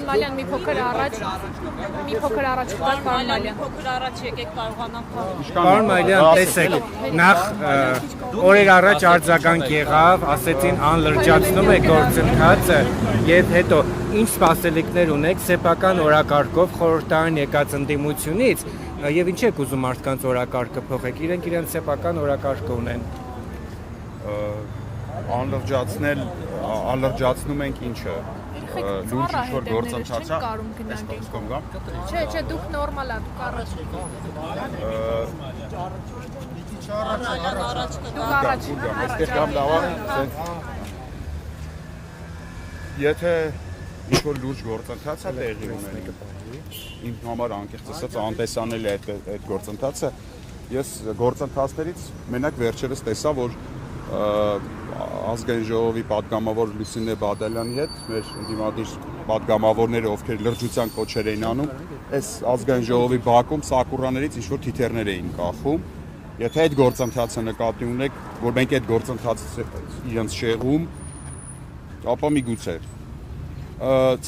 Պարոն Մալյան, մի փոքր առաջ գալ, պարոն Մալյան։ Փոքր առաջ եկեք կարողանանք։ Պարոն Մալյան, տեսեք, նախ օրեր առաջ արձագանք եղավ, ասեցին անլրջացնում է գործընթացը եւ հետո ինչ սպասելիքներ ունեք սեփական օրակարգով խորհրդարան եկած ընդդիմությունից եւ ինչ եք ուզում մարդկանց օրակարգը փոխեք, իրենք սեփական օրակարգ ունեն։ Անլրջացնում ենք ինչը լուրջ ինչ-որ գործընթաց է։ Չէ, դուք նորմալ եք, դուք առաջ։ Այստեղ կամ լավա, եթե ինչ-որ լուրջ գործընթաց է տեղի ունենում, իմ համար անկեղծ ասած անտեսանել է այդ գործընթացը, ես գործընթացներից մենակ վերջերս տեսա, որ ազգային ժողովի պատգամավոր Լուսինե Բադալյանի հետ մեր ընդդիմադիր պատգամավորները, ովքեր լրջության կոչեր էին անում, այս ազգային ժողովի բակում սակուրաներից ինչ-որ թիթեռներ էին կախում։ Եթե այդ գործընթացը նկատի ունեք, որ մենք այդ գործընթացը իրենց շեղում, ապա միգուցե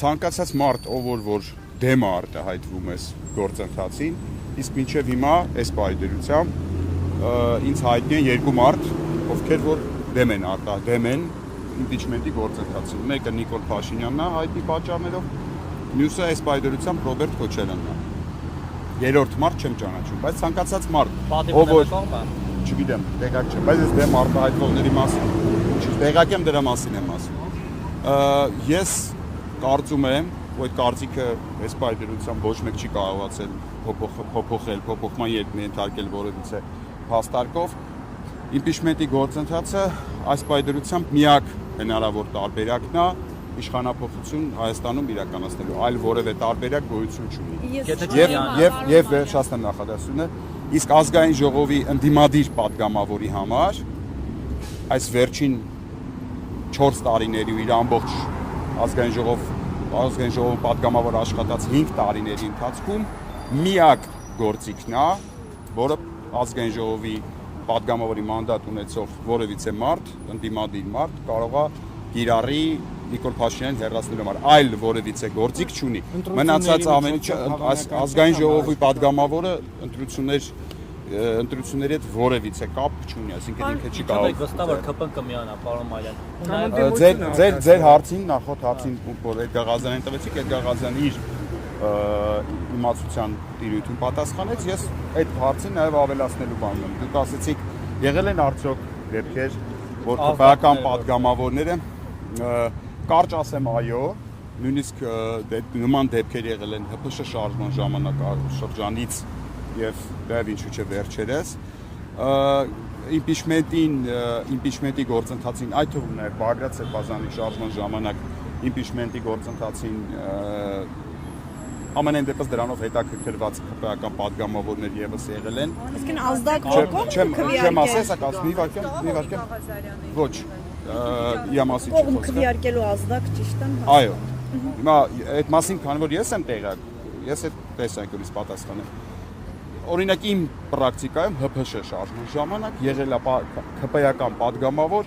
ցանկացած մարդ, ով որ դեմ է արտահայտվում այս գործընթացին, իսկ մինչև հիմա այս պայդերությամբ ինձ հայտնի են երկու մարդ, ովքեր որ դեմ են իմպիչմենտի գործընթացին։ Մեկը Նիկոլ Փաշինյանն է հայտնի պատճառներով, մյուսը այս պայդերությամբ Ռոբերտ Քոչարյանն է։ Երրորդ մարդ չեմ ճանաչում, բայց ցանկացած մարդ, ով որ չգիտեմ, տեղակ չեմ, բայց ես դեմ արտահայտվողների մասին տեղակ եմ, դրա մասին եմ ասում։ Ես կարծում եմ, որ այդ կարծիքը այս պայդերությամբ ոչ մեկ չի կարողացել փոփոխման ենթարկել որևիցե փաստարկով։ Իմպիչմենտի գործընթացը այս պայդերությամբ միակ հնարավոր տարբերակն է իշխանափոխություն Հայաստանում իրականացնելու, այլ որևէ տարբերակ գոյություն չունի։ Եվ վերջացնեմ նախադասությունը, իսկ ազգային ժողովի ընդդիմադիր պատգամավորի համար այս վերջին 4 տարիների ու իր ամբողջ ազգային ժողով պատգամավոր աշխատած 5 տարիների ընթացքում միակ գործիքն է, որը ազգային ժողովի պատգամավորի մանդատ ունեցող որևիցե մարդ, ընդդիմադիր մարդ կարող է կիրառի Նիկոլ Փաշինյանին հեռացնելու համար, այլ որևիցե գործիք չունի։ Մնացած ամեն ինչ ազգային ժողովի պատգամավորը ընտրությունների հետ որևիցե կապ չունի, այսինքն ինքը չի կարող։ Վստահ որ ԿՊ-ն կմիանա, պարոն Մալյան։ Ձեր հարցին, նախորդ հարցին, որ Էդգար Ղազարյանին տվեցիք, Էդգար Ղազարյանը իր իմացության տիրույթին պատասխանեց, ես այդ հարցին նաև ավելացնելու բան ունեմ։ Դուք ասեցիք, եղել են արդյոք դեպքեր, որ ԿՊ-ական պատգամավորները կարճ ասեմ այո, նույնիսկ նման դեպքեր եղել են ՀՓՇ շարժման ժամանակաշրջանից եւ դեռ ինչու՞ չէ վերջերս իմպիչմենտի գործընթացին, այդ թվում նաև Բագրատ Սեպազյանի շարժման ժամանակ իմպիչմենտի գործընթացին ամենայն դեպս դրանով հետաքրքրված ԿՊ-ական պատգամավորներ եւս եղել են։ Իսկ ազդակ չեմ ասես, մի վարքյան։ Ոչ, իա մասի չի խոսքը։ Քվեարկելու ազդակ ճիշտ եմ։ Այո։ Հիմա այդ մասին, քանի որ ես եմ տեղակ, ես այդ տեսանկյունից պատասխանեմ։ Օրինակ իմ պրակտիկայում ՀՓՇ շարժման ժամանակ եղել է ԿՊ-ական պատգամավոր,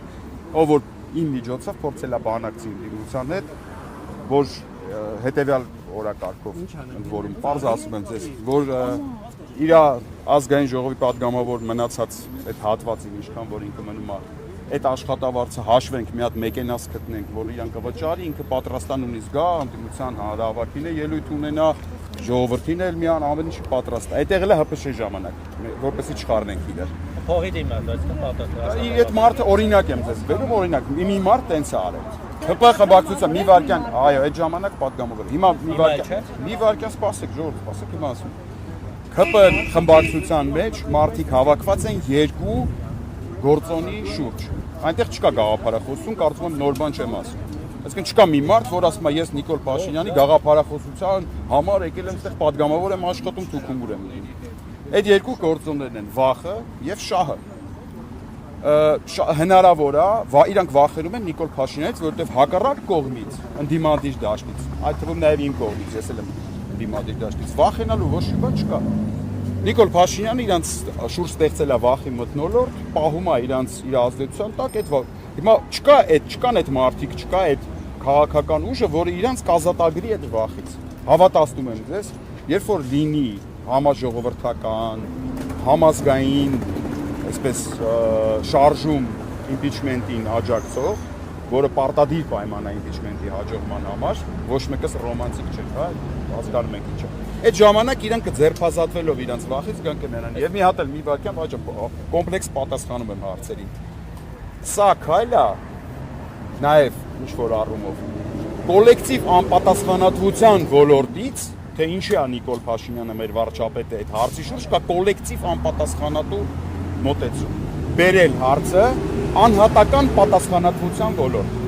ով որ իմ միջոցով փորձել է բանակցի ընդդիմության հետ, որ հետեւյալ օրակարգով ընդ որում պարզ ասում եմ ձեզ, որ իր ազգային ժողովի պատգամավոր մնացած այդ հատվածին ինչքան որ ինքը մնում է այդ աշխատավարձը հաշվենք, մի հատ մեկենաս գտնենք, որ իրան կվճարի, ինքը պատրաստան ունի զգա, ընդդիմության հանրահավաքին է ելույթ ունենա, ժողովրդին էլ միան ամեն ինչի պատրաստ է։ Այդ եղել է ՀՊՇ ժամանակ, որպեսզի չխառնենք իրար։ Փողի դիմաց, այսինքն պատասխան։ Այդ մարդը օրինակ եմ ձեզ բերում, օրինակ, մի մարդ տենց է արել։ ՀՊ խմբակցության մի վարքյան, այո, այդ ժամանակ պատգամավոր։ Հիմա մի վարքյան սպասեք, ժողովուրդ, սպասեք, հիմա ասում։ ՀՊ խմբակցության մեջ մարդիկ հավաքված են երկու գործոնի շուրջ։ Այնտեղ չկա գաղափարախոսություն, կարծում եմ նոր բան չեմ ասում։ Այսինքն չկա մի մարդ, որ ասում է ես Նիկոլ Փաշինյանի գաղափարախոսության համար եկել եմ այդտեղ պատգամավոր եմ աշխատում, թուքումուր եմ լինում։ Այդ երկու գործոններն են վախը եւ շահը։ Հնարավոր է, իրանք վախենում են Նիկոլ Փաշինյանից, որովհետեւ հակառակ կողմից, ընդդիմադիր դաշտից, այդ թվում նաեւ իմ կողմից, ես էլ եմ ընդդիմադիր դաշտից, վախենալու ոչ մի բան չկա։ Նիկոլ Փաշինյանը իրանց շուրջ ստեղծել է վախի մթնոլորտ, պահում է իրանց իր ազդեցության տակ, այդ հիմա չկան այդ մարդիկ, չկա այդ քաղաքական ուժը, որը իրանց կազատագրի այդ վախից։ Հավատացնում եմ ձեզ, երբ որ լինի համաժողովրդական, համազգային, այսպես շարժում impeachment-ին աջակցող, որը պարտադիր պայման է impeachment-ի հաջողման համար, ոչ մեկս ռոմանտիկ չէ, հա, հասկանում եք ինչը։ Այդ ժամանակ իրանք ձերբազատվելով իրանց վախից գան կներան։ Եվ մի հատ էլ մի վարքյան ոչ կոմպլեքս պատասխանում եմ հարցերին։ Սա քայլ է նաև ինչ որ առումով կոլեկտիվ անպատասխանատվության ոլորտից, թե ինչի է Նիկոլ Փաշինյանը մեր վարչապետը այդ հարցի շուրջ կա կոլեկտիվ անպատասխանատու մոտեցում։ Բերել հարցը անհատական պատասխանատվության ոլորտ։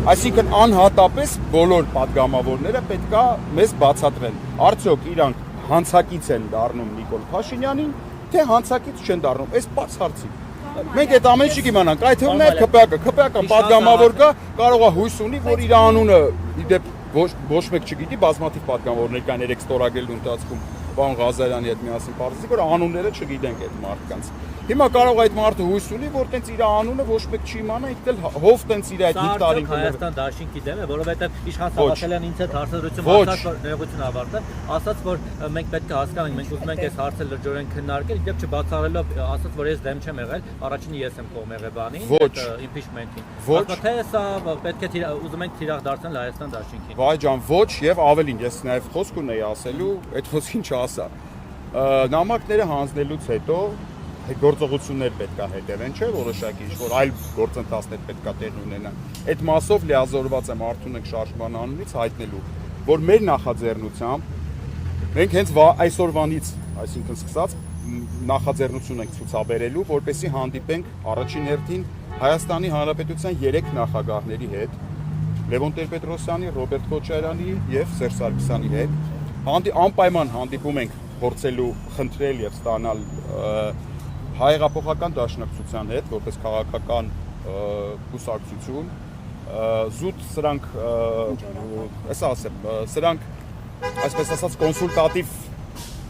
Այսինքն անհատապես բոլոր падգամավորները պետք է մեզ բացատրեն։ Արդյոք իրանք հանցակից են դառնում Նիկոլ Փաշինյանին, թե հանցակից չեն դառնում։ Այս բաց հարցի։ Մենք այդ ամենը չգիմանանք, այդ թվում նաև ԿՊԱԿ-ն падգամավոր կա, կարող է հույս ունի, որ իր անունը իդեպ ոչ մեկ չգիտի, բազմաթիվ падգամավորներ կան երեք ստորագրելու ընթացքում պարոն Ղազարյանի հետ միասին պարզեցիք, որ անունները չգիտենք այդ մարդկանց։ Հիմա կարող այդ մարդը հույս ունի, որ տենց իր անունը ոչ մեկ չի իմանա, ինքն էլ հով տենց իր այդ հեկտարին կներ։ Հայաստան դաշինքի դեմ է, որովհետև իշխան Սաղաթելյանը ինձ հետ հարցազրույցում ասաց, որ ներողություն ավարտել, ասաց, որ մենք պետք է հասկանանք, մենք ուզում ենք այս հարցը լրջորեն քննարկել, իդեպ չբացառելով ասաց, որ ես դեմ չեմ եղել, առաջինը ես եմ կողմ եղել բանին, impeachment-ին։ Ասա թե սա պետք է ուզում ենք թիրախ դարձնել Հայաստան դաշինքին։ Վայ ջան, ոչ, եւ ավելին, ես նաեւ խոսք ունեի ասելու, այդ խոսքին չասա։ Նամակները հանձնելուց հետո գործողություններ պետք է հետևեն, չէ՞, որոշակի ինչ-որ այլ գործընթացներ պետք է տեղ ունենան։ Այդ մասով լիազորված եմ Արթունենք շարժման անունից հայտնելու, որ մեր նախաձեռնությամբ մենք հենց այսօրվանից, այսինքն սկսած նախաձեռնություն ենք ցուցաբերելու, որպեսզի հանդիպենք առաջին հերթին Հայաստանի Հանրապետության 3 նախագահների հետ, Լևոն Տեր-Պետրոսյանի, Ռոբերտ Քոչարյանի եւ Սերժ Սարգսյանի հետ։ Անպայման հանդիպում ենք փորձելու խնդրել եւ ստանալ Հայեղափոխական դաշնակցության հետ, որպես քաղաքական կուսակցություն, զուտ սրանք, այսա ասեմ, սրանք, այսպես ասած, կոնսուլտատիվ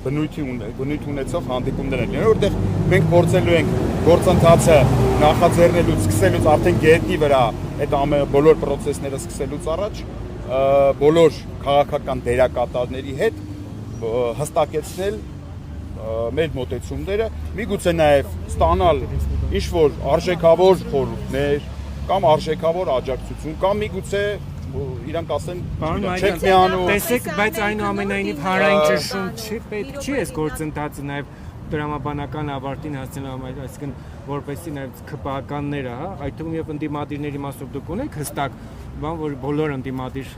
բնույթ ունեցող հանդիպումներ են լինելու, որտեղ մենք փորձելու ենք գործընթացը նախաձեռնելուց, սկսելուց արդեն գետնի վրա այդ բոլոր պրոցեսները սկսելուց առաջ, բոլոր քաղաքական դերակատարների հետ հստակեցնել մեր մոտեցումները, միգուցե նաև ստանալ ինչ-որ արժեքավոր խորհուրդներ կամ արժեքավոր աջակցություն կամ միգուցե իրանք ասեն չեք միանում։ Տեսեք, բայց այնուամենայնիվ հանրային ճնշում չի պետք չի այս գործընթացը նաև դրամաբանական ավարտին հասնելու, այսինքն որպեսզի նաև ԿՊԱԿ-ները, հա, այդ թվում եւ ընդդիմադիրների մասով դուք ունեք հստակ բան, որ բոլոր ընդդիմադիր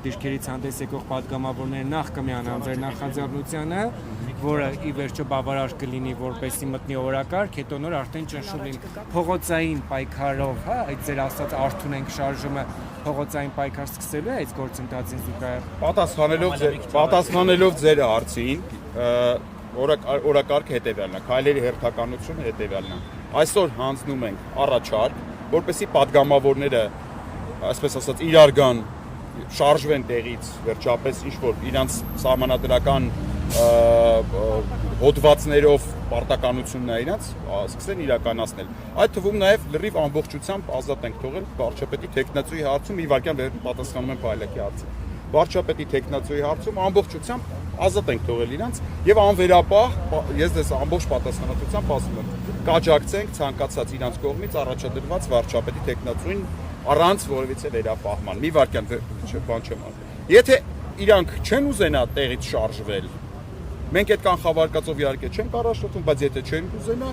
դիրքերից հանդես եկող падգամավորները նախ կմիանան ձեր նախաձեռնությանը, որը ի վերջո բավարար կլինի, որպեսզի մտնի օրակարգ, հետո նոր արդեն ճնշում լինի փողոցային պայքարով, հա, այդ ձեր ասած Արթունենք շարժումը փողոցային պայքար սկսելու է այս գործընթացին զուգահեռ։ Պատասխանելով ձեր հարցին, օրակարգը հետևյալն է, քայլերի հերթականությունը հետևյալն է։ Այսօր հանձնում ենք առաջարկ, որպեսզի падգամավորները, այսպես ասած, իրար գան, շարժվեն տեղից, վերջապես ինչ-որ իրանց սահմանադրական հոդվածներով պարտականությունն է իրանց, սկսեն իրականացնել։ Այդ թվում նաև լրիվ ամբողջությամբ ազատ ենք թողել վարչապետի թեկնածուի հարցում, մի վարքյան պատասխանում եմ Փայլակի հարցին։ Վարչապետի թեկնածուի հարցում ամբողջությամբ ազատ ենք թողել իրանց եւ անվերապահ, ես դες ամբողջ պատասխանատվությամբ ասում եմ, կաջակցենք ցանկացած իրանց կողմից առաջադրված վարչապետի թեկնածուին առանց որևիցե վերապահման։ Մի վարքյան բան չեմ ասում։ Եթե իրանք չեն ուզենա տեղից շարժվել, մենք այդ կանխավարկածով իհարկե չենք առաջնորդում, բայց եթե չեն ուզենա,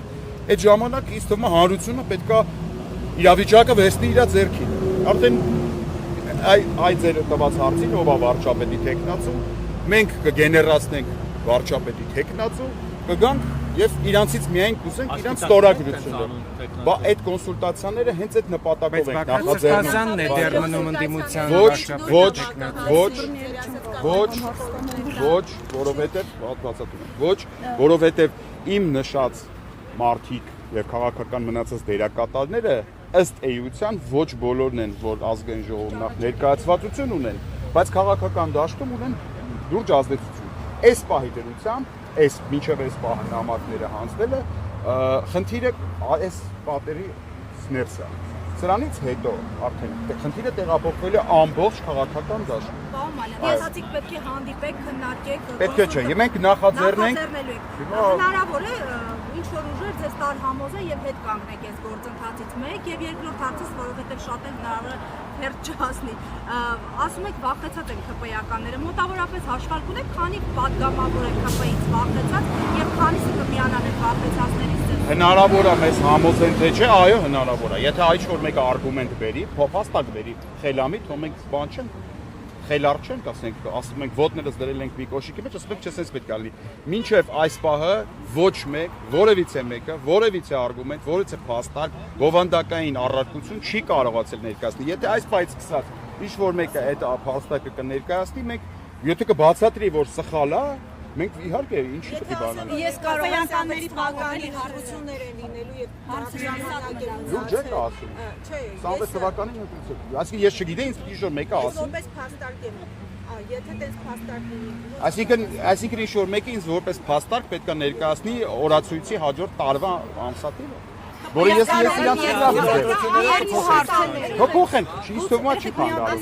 այդ ժամանակ ինձ թվում է հանրությունը պետքա իրավիճակը վերցնի իր ձեռքին։ Արդեն այդ ձեր տված հարցին ով է վարչապետի թեկնածու, մենք կգեներացնենք վարչապետի թեկնածու, կգանք եւ իրանցից միայն կուզենք իրանց ստորագրությունը։ Բա այդ կոնսուլտացիաները հենց այդ նպատակով ենք նախաձեռնում։ Է դեռ մնում ընդդիմության որովհետեւ իմ նշած մարդիկ եւ քաղաքական մնացած դերակատարները ըստ էության ոչ բոլորն են, որ ազգային ժողովում ներկայացվածություն ունեն, բայց քաղաքական դաշտում ունեն լուրջ ազդեցություն։ Այս պահի դրությամբ, մինչև այս պահը նամակները հանձնելը, խնդիրը այս պատերի ներսը։ Սրանից հետո արդեն խնդիրը տեղափոխվել է ամբողջ քաղաքական դաշտ։ Պարոն Մալյան, ասացիք պետք է հանդիպեք, քննարկեք։ Պետք է չէ, մենք նախաձեռնենք։ Հնարավոր է ինչ որ ուժեր ձեզ տալ համոզեն եւ հետ կանգնեք այս գործընթացից մեկ եւ երկրորդ հարցից, որովհետեւ շատ են հնարավոր է հերթ չհասնի։ Ասում եք վախեցած են ԿՊ-ականները, մոտավորապես հաշվարկ ունեք, քանի պատգամավոր է ԿՊ-ից վախեցած եւ քանիսը կմիանան այդ վախեցածներից ձեզ։ Հնարավոր է մեզ համոզեն թե չէ, այո, հնարավոր է։ Եթե այլ որ մեկը արգումենտ բերի, փաստակ բերի, խելամի, թող մենք բան չենք խելար չենք, ասում ենք ոդներս դրել ենք մի կոշիկի մեջ, ասում ենք չէ, սենց պետք է լինի։ Մինչև այս պահը ոչ մեկ, որևիցե մեկը, որևիցե արգումենտ, որևիցե փաստակ, բովանդակային առարկություն չի կարողացել ներկայացնել։ Եթե այս պահից սկսած ինչ որ մեկը այդ փաստակը կներկայացնի, մենք եթե կբացատրի, որ սխալ է, մենք իհարկե ինչի պետք է բանանանք։ Ես կարող եմ կանների բականի հարցություններ են լինելու եւ հարցանակ Դու չեք ասում։ Չէ, 26 թվականին ընտրություն։ Այսինքն ես չգիտեի ինձ ինչ որ մեկը ասի։ որպես փաստարկ եմ։ Եթե դες փաստարկ լինի։ Այսինքն ինչ որ մեկը ինձ որպես փաստարկ պետք է ներկայացնի օրացույցի հաջորդ տարվա ամսաթիվը։ Որը ես իրանց լավ եմ։ Փոխեն, ինձ թվում է չի փանդարում։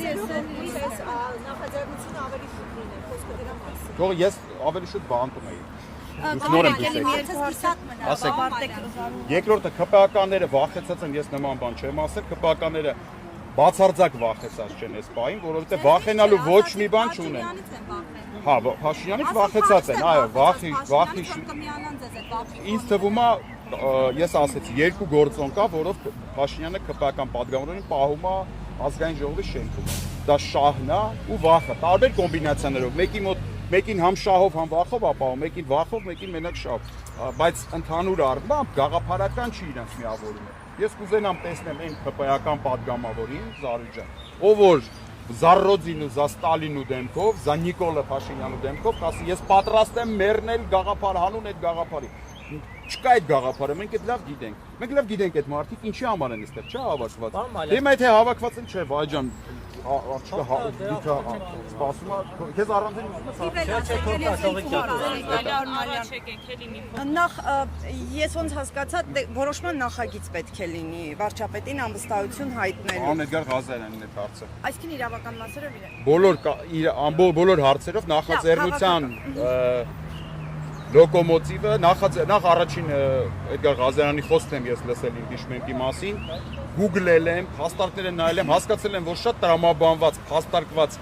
Նախաձեռնությունը ավելի շուտ լինի, խոսքը դրա մասին։ Թող ես ավելի շուտ բանտում էի։ Դուք նոր եք Ասեք։ Երկրորդը ԿՊ-ականները վախեցած են, ես նման բան չեմ ասել, ԿՊ-ականները բացարձակ վախեցած չեն այս պահին, որովհետև վախենալու ոչ մի բան չունեն։ Հա, Փաշինյանից վախեցած են, այո, վախի ինձ թվում է ես ասեցի երկու գործոն կա, որով Փաշինյանը ԿՊ-ական падգամավորին պահում է ազգային ժողովի շենքում։ Դա շահն է ու վախը, տարբեր կոմբինացիաներով, մեկի մոտ մեկին համ շահով, համ վախով ապահովում, մեկին վախով, մեկին մենակ շահով, բայց ընդհանուր առմամբ գաղափարական չի իրենց միավորում։ Ես կուզենամ տեսնեմ այն ԿՊ-ական падգամավորին, Զարուհի ջան, ով որ Զարրոձին ու Զաստալինու դեմքով, Զա Նիկոլա Փաշինյանու դեմքով, ասի ես պատրաստ եմ մեռնել գաղափար հանուն այդ գաղափարի։ Չկա այդ գաղափարը, մենք այդ լավ գիտենք։ Մենք լավ գիտենք այդ մարդիկ ինչի համար են այստեղ, չէ՞ հավաքված։ Դե եթե հավաքված են, չէ, վայ ջան, աղջիկը սպասում է, քեզ առանձին Նախ ես ոնց հասկացա, որոշման նախագիծ պետք է լինի վարչապետին անվստահություն հայտնելու։ Պարոն Էդգար Ղազարյանն է հարցը։ Այսինքն իրավական մասերով Բոլոր հարցերով նախաձեռնության լոկոմոտիվը նախ առաջին Էդգար Ղազարյանի խոսքն եմ ես լսել իմպիչմենտի մասին, գուգլել եմ, փաստարկները նայել եմ, հասկացել եմ, որ շատ տրամաբանված, փաստարկված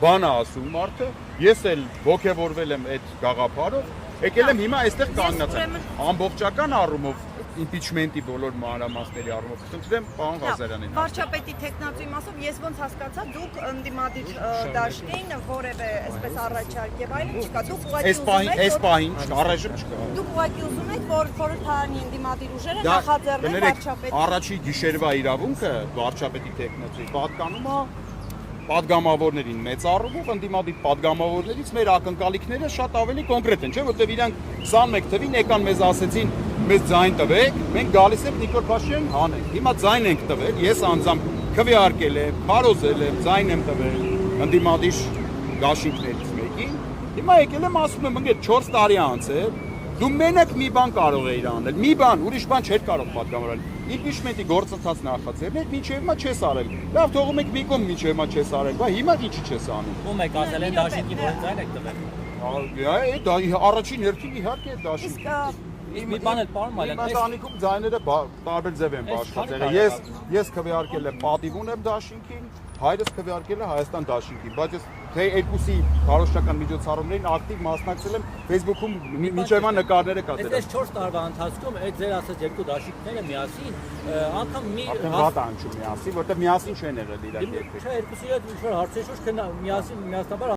բան է ասում մարդը, ես էլ ոգևորվել եմ այդ գաղափարով, եկել եմ հիմա այստեղ կանգնած եմ, ամբողջական առումով իմպիչմենտի բոլոր մանրամասների առումով խնդրեմ պարոն Ղազարյանին։ Վարչապետի տեխնացուի մասով ես ոնց հասկացա, դուք ընդդիմադիր դաշտին որևէ այսպես առաջարկ եւ այլն չկա։ Դուք այս պահին առայժմ չկա։ Դուք ուղղակի ուզում եք, որ խորհրդարանի ընդդիմադիր ուժերը նախաձեռնեն վարչապետին։ Առաջի գիշերվա իրավունքը վարչապետի տեխնացուի պատկանում է падգամավորներին մեծ առումով ընդդիմադիր падգամավորներից մեր ակնկալիքները շատ ավելի կոնկրետ են, չէ՞, որտեղ իրանք 21 թվին եկան մեզ ասեցին մեզ ձայն տվեք, մենք գալիս ենք Նիկոլ Փաշինյանին հանենք։ Հիմա ձայն ենք տվել, ես անձամբ քվեարկել եմ, քարոզել եմ, ձայն եմ տվել ընդդիմադիր դաշինքներից մեկին։ Հիմա եկել եմ ասում եմ, ընկեր 4 տարի անց է, դու մենակ մի բան կարող էիր անել, մի բան, ուրիշ բան չէր կարող падգամավորել։ Իմպիչմենտի գործընթաց նախաձեռնել, մինչև հիմա չես արել։ Լավ, թողում եք մի կողմ մինչև հիմա չես արել, բայց հիմա ինչի չես անում։ Ում եք ասել են դաշինքի որ ձայն եք տվել։ Դա առաջին հերթին իհարկե դաշինք։ Մի բան էլ պարոն Մալյան, այս տանիքում ձայները տարբեր ձև են բաշխացել։ Ես քվեարկել եմ պատիվ ունեմ դաշինքին, հայրս քվեարկել է Հայաստան դաշինքին, բայց ես թե երկուսի քարոզչական միջոցառումներին ակտիվ մասնակցել եմ Facebook-ում մինչև հիմա նկարները կա դրա։ Այս 4 տարվա ընթացքում այդ ձեր ասած երկու դաշինքները միասին անգամ մի հատ անջում միասին, որտեղ միասին չեն եղել իրար երկու։ Չէ, երկուսի հետ ինչ որ հարցեր շուտ միասին միասնաբար